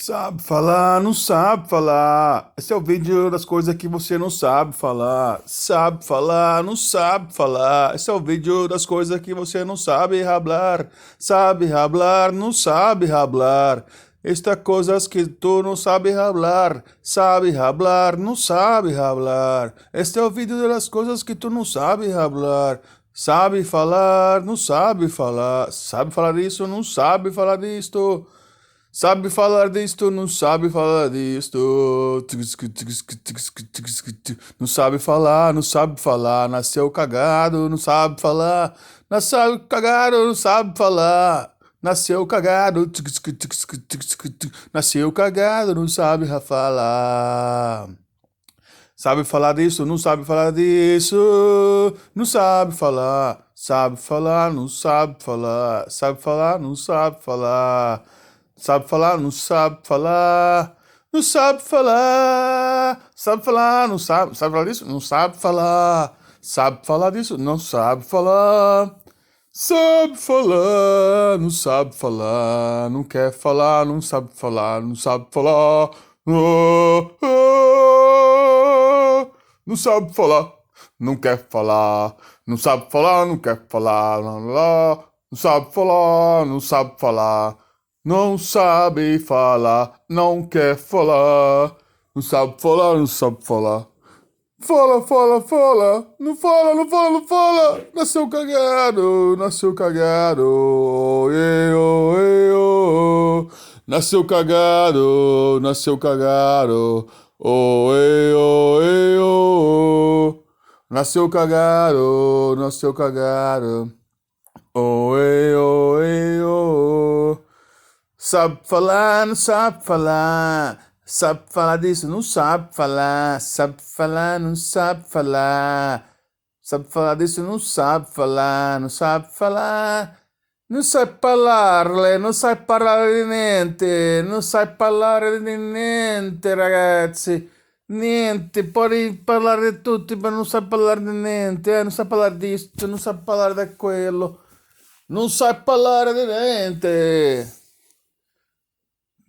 Sabe falar, não sabe falar. Esse é o vídeo das coisas que você não sabe falar. Sabe falar, não sabe falar. Esse é o vídeo das coisas que você não sabe hablar. Sabe hablar, não sabe hablar. Esta coisas que tu não sabe hablar. Sabe hablar, não sabe hablar. Este é o vídeo das coisas que tu não sabe hablar. Sabe falar, não sabe falar. Sabe falar isso, não sabe falar disto. Sabe falar disto, não sabe falar disto. Não sabe falar, não sabe falar. Nasceu cagado, não sabe falar. Nasceu cagado, não sabe falar. Nasceu cagado. Nasceu cagado, não sabe falar. Sabe falar disso, não sabe falar disso. Não sabe falar. Sabe falar, não sabe falar. Sabe falar, não sabe falar. Sabe falar, não sabe falar. Não sabe falar. Sabe falar, não sabe. Sabe falar disso? Não sabe falar. Sabe falar disso? Não sabe falar. Sabe falar, não sabe falar. Não quer falar, não sabe falar. Não sabe falar. Ah, ah, não sabe falar. Não quer falar. Não sabe falar, não quer falar. Lá, lá, lá. Não sabe falar, não sabe falar. Não sabe falar, não quer falar. Não sabe falar, não sabe falar. Fala, fala, fala. Não fala, não fala, não fala. Nasceu cagado, nasceu cagado. Oh, oh. Nasceu cagado, nasceu cagado. Oh, oh. Nasceu cagado, nasceu cagado. Oh, oh. Sabe falar, não sabe falar. Sabe falar disso, não sabe falar. Sabe falar, não sabe falar. Sabe falar disso, não sabe falar. Não sabe falar. Non sai parlarle, non sai parlare di niente, non sai parlare di niente, ragazzi. Niente, puoi parlare di tutti, ma non sai parlare di niente, non sai parlare di questo, non sai parlare di quello, non sai parlare di niente.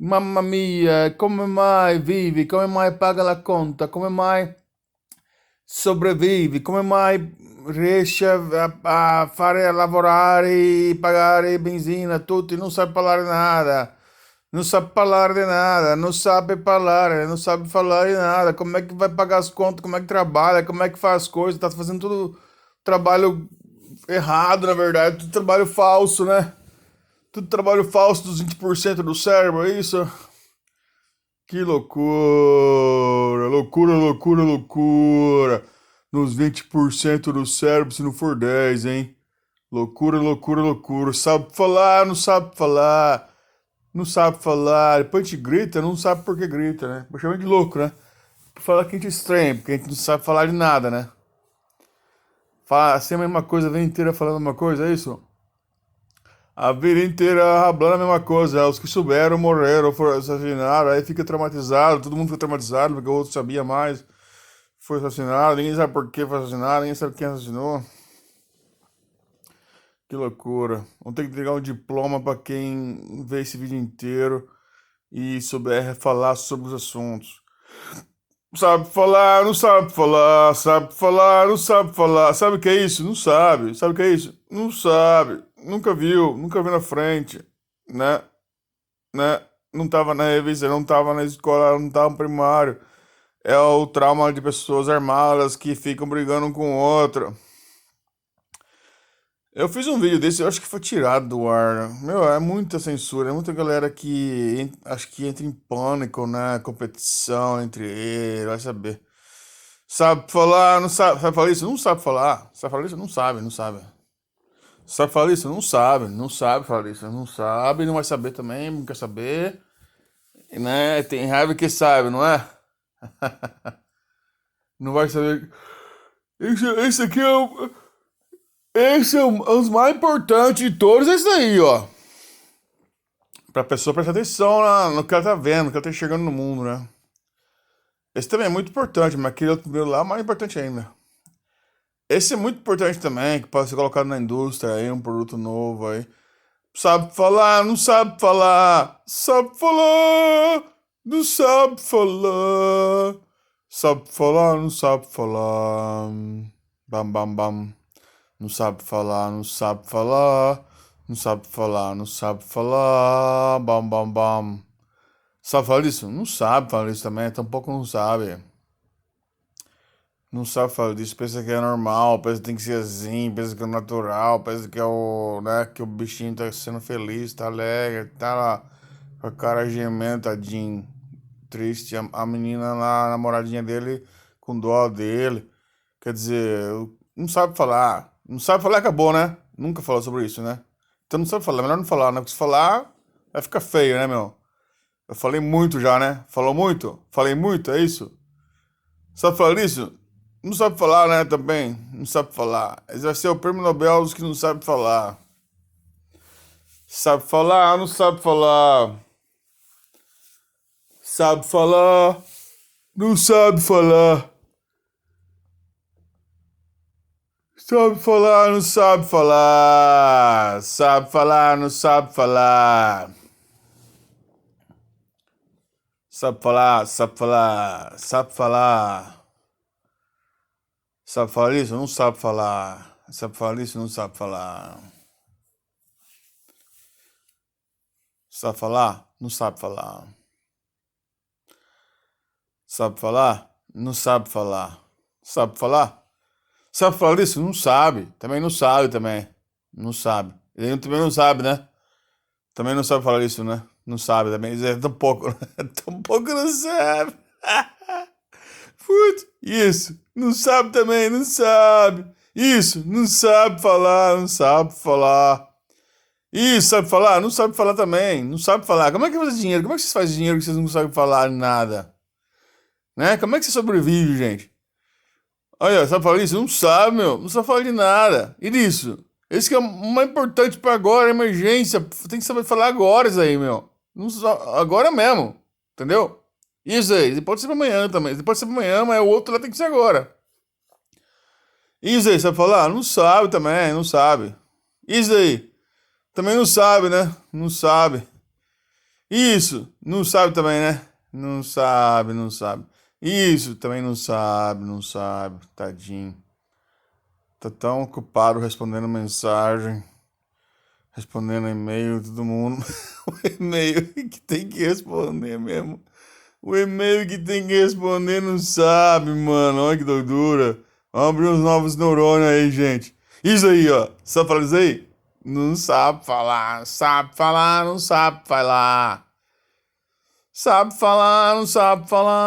Mamma mia, come mai vivi? Come mai paga la conta? Come mai sobrevivi? Come mai riesci a fare a lavorare, pagare benzina, tutti? Non sai parlare nada. Não sabe falar de nada, não sabe falar, não sabe falar de nada. Como é que vai pagar as contas? Como é que trabalha? Como é que faz as coisas? Tá fazendo tudo trabalho errado, na verdade, tudo trabalho falso, né? Tudo trabalho falso dos 20% do cérebro, é isso? Que loucura! Loucura, loucura, loucura! Nos 20% do cérebro, se não for 10, hein? Loucura, loucura, loucura. Sabe falar, não sabe falar. Não sabe falar. Depois a gente grita, não sabe por que grita, né? Eu chamo de louco, né? Por falar que a gente é estranho, porque a gente não sabe falar de nada, né? Fala assim a mesma coisa a vida inteira falando a mesma coisa, é isso? A vida inteira rablando a mesma coisa. Os que souberam morreram, foram assassinados, aí fica traumatizado, todo mundo fica traumatizado porque o outro sabia mais. Foi assassinado, ninguém sabe por que foi assassinado, ninguém sabe quem assassinou. Que loucura. Vamos ter que entregar um diploma para quem vê esse vídeo inteiro e souber falar sobre os assuntos. Sabe falar, não sabe falar, sabe falar, não sabe falar. Sabe o que é isso? Não sabe. Sabe o que é isso? Não sabe. Nunca viu na frente, né? Né? Não tava na revista, não tava na escola, não tava no primário. É o trauma de pessoas armadas que ficam brigando um com o outro. Eu fiz um vídeo desse, eu acho que foi tirado do ar. Meu, é muita censura, é muita galera que acho que entra em pânico, né? Competição entre eles, vai saber. Sabe falar, não sabe, sabe falar isso? Não sabe falar. Sabe falar isso? Não sabe, não sabe. Sabe falar isso? Não sabe, não sabe falar isso. Não sabe, não vai saber também, não quer saber. Né? Tem raiva que sabe, não é? Não vai saber. Esse aqui é o. Esse é um dos mais importantes de todos, é esse daí, ó. Pra pessoa prestar atenção no que ela tá vendo, no que ela tá enxergando no mundo, né? Esse também é muito importante, mas aquele outro primeiro lá é mais importante ainda. Esse é muito importante também, que pode ser colocado na indústria aí, um produto novo aí. Sabe falar, não sabe falar. Sabe falar, não sabe falar. Sabe falar, não sabe falar. Bam, bam, bam. Não sabe falar, não sabe falar. Não sabe falar, não sabe falar. Bam, bam, bam. Sabe falar isso? Não sabe falar isso também, tampouco não sabe. Não sabe falar disso, pensa que é normal, pensa que tem que ser assim, pensa que é natural, pensa que é o, né, que o bichinho tá sendo feliz, tá alegre, tá lá com a cara gemendo, tadinho, triste. A menina lá, a namoradinha dele, com dó dele. Quer dizer, não sabe falar. Não sabe falar, acabou, né? Nunca falou sobre isso, né? Então não sabe falar, melhor não falar, né? Porque se falar, vai ficar feio, né, meu? Eu falei muito já, né? Falou muito? Falei muito, é isso? Sabe falar isso? Não sabe falar, né? Também. Não sabe falar. Esse vai ser o prêmio Nobel dos que não sabem falar. Sabe falar, não sabe falar. Sabe falar, não sabe falar. Sabe falar, não sabe falar. Sabe falar, não sabe falar. Sabe falar, sabe falar. Sabe falar. Sabe falar isso? Não sabe falar. Sabe falar isso? Não sabe falar. Sabe falar? Não sabe falar. Sabe falar? Não sabe falar. Sabe falar? Sabe falar isso? Não sabe. Também não sabe também. Não sabe. Ele também não sabe, né? Também não sabe falar isso, né? Não sabe também. É tão pouco. Tão pouco não sabe. Putz, isso. Não sabe também, não sabe. Isso, não sabe falar, não sabe falar. Isso, sabe falar? Não sabe falar também. Não sabe falar. Como é que faz dinheiro? Como é que vocês fazem dinheiro que vocês não sabem falar nada? Né? Como é que você sobrevive, gente? Olha, sabe falar isso? Não sabe, meu. Não sabe falar de nada. E disso? Esse que é o mais importante pra agora, emergência. Tem que saber falar agora isso aí, meu. Não agora mesmo. Entendeu? Isso aí. Pode ser pra amanhã também. Pode ser pra amanhã, mas o outro lá tem que ser agora. Isso aí, sabe falar? Não sabe também, não sabe. Isso aí. Também não sabe, né? Não sabe. Isso. Não sabe também, né? Não sabe, não sabe. Isso, também não sabe, não sabe. Tadinho. Tá tão ocupado respondendo mensagem, respondendo e-mail, todo mundo. O e-mail que tem que responder mesmo. O e-mail que tem que responder não sabe, mano. Olha que doidura. Vamos abrir uns novos neurônios aí, gente. Isso aí, ó. Sabe falar isso aí? Não sabe falar, sabe falar, não sabe falar. Sabe falar, não sabe falar.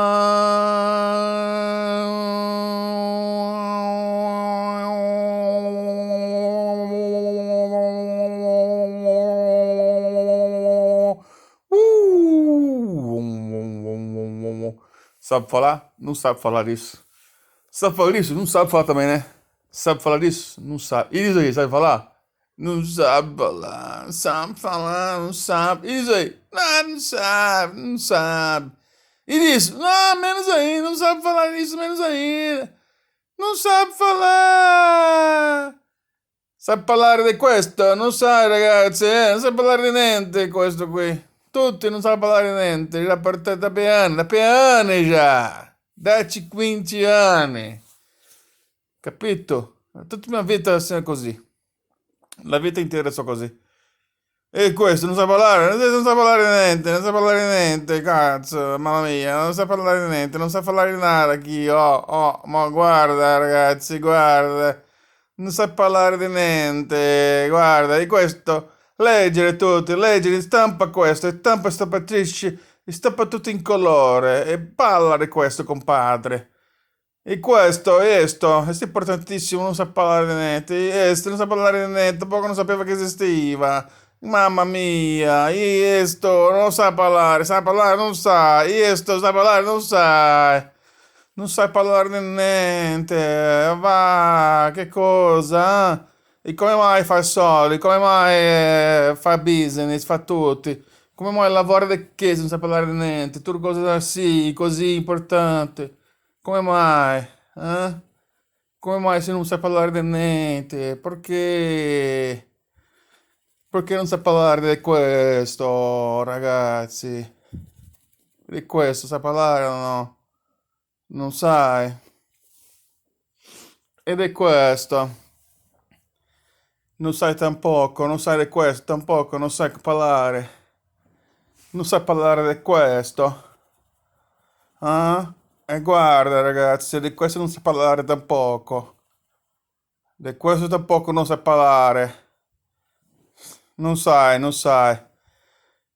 Sabe falar? Não sabe falar isso. Sabe falar isso? Não sabe falar também, né? Sabe falar isso? Não sabe. E isso aí, sabe falar? Não sabe falar, não sabe falar, não sabe. E isso aí? Não, não sabe, não sabe. E isso? Não, menos ainda, não sabe falar isso, menos ainda. Não sabe falar. Sabe parlare di questo? Non sai, ragazzi, non sai parlare di niente di questo qui. Tutti non sanno parlare di niente, già partita da piani già. Dacci 15 anni. Capito? Tutta la mia vita è così. La vita intera è così. E questo non sa parlare, non sa parlare di niente, non sa parlare di niente, cazzo, mamma mia, non sa parlare di niente, non sa parlare di nada chi, ma guarda ragazzi, guarda, non sa parlare di niente, guarda, di questo, leggere tutto, leggere, stampa questo, stampa stampa tutto in colore, e parla di questo, compadre. E questo è importantissimo, non sa parlare di niente, questo non sa parlare di niente, poco non sapeva che esisteva. Mamma mia, e questo non sa parlare, non sa, e questo sa parlare, non sa. Non sai parlare di niente, va, che cosa? E come mai fa soldi? Come mai fa business, fa tutti? Come mai lavora di che se non sa parlare di niente? Tu cosa sì, così importante? Come mai? Eh? Come mai se non sai parlare di niente? Perché? Perché non sai parlare di questo, ragazzi? Di questo sai parlare o no? Non sai. Ed è questo. Non sai tampoco, non sai di questo tampoco, non sai parlare. Non sai parlare di questo. Ah? E guarda, ragazzi, di questo non sai parlare tampoco. Di questo tampoco non sai parlare. Non sai, non sai.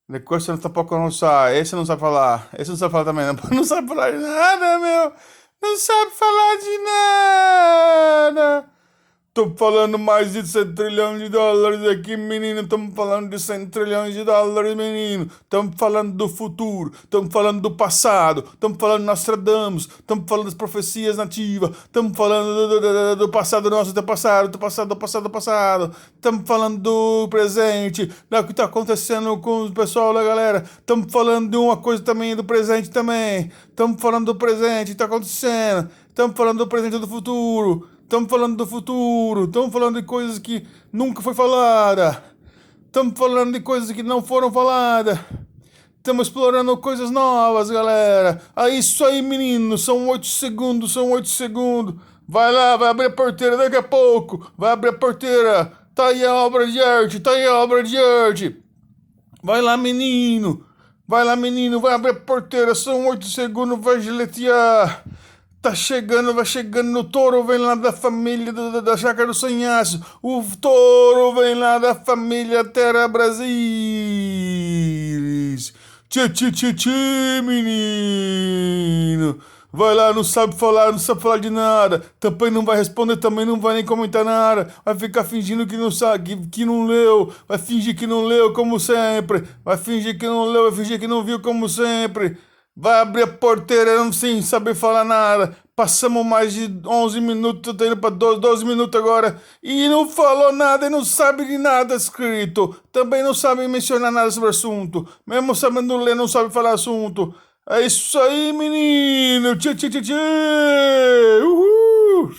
Di questo tampoco non sai. Esse não sabe falar. Esse não sabe falar também. Não, não sabe falar de nada, meu. Não sabe falar de nada. Tô falando mais de 100 trilhões de dólares aqui, menino. Estamos falando de 100 trilhões de dólares, menino. Estamos falando do futuro. Estamos falando do passado. Estamos falando de Nostradamus. Estamos falando das profecias nativas. Estamos falando do passado nosso, do passado, do passado, do passado, do passado. Estamos falando do presente, do que está acontecendo com o pessoal da galera. Estamos falando de uma coisa também do presente também. Estamos falando do presente que está acontecendo. Estamos falando do presente e do futuro. Estamos falando do futuro, estamos falando de coisas que nunca foi falada. Estamos falando de coisas que não foram faladas. Estamos explorando coisas novas, galera. É isso aí, menino. São 8 segundos, são 8 segundos. Vai lá, vai abrir a porteira daqui a pouco. Vai abrir a porteira. Tá aí a obra de arte, tá aí a obra de arte. Vai lá, menino. Vai lá, menino, vai abrir a porteira. São 8 segundos, vai giletear. Tá chegando, vai chegando, o touro vem lá da família da Chácara do Sanhaço. O touro vem lá da família Terra Brasilis. Tchê, tchê, tchê, tchê, menino. Vai lá, não sabe falar, não sabe falar de nada. Também não vai responder, também não vai nem comentar nada. Vai ficar fingindo que não sabe, que não leu. Vai fingir que não leu, como sempre. Vai fingir que não leu, vai fingir que não viu, como sempre. Vai abrir a porteira sem saber falar nada. Passamos mais de 11 minutos, tá indo para 12 minutos agora. E não falou nada e não sabe de nada escrito. Também não sabe mencionar nada sobre o assunto. Mesmo sabendo ler, não sabe falar assunto. É isso aí, menino. Tchê, tchê, tchê, tchê. Uhul.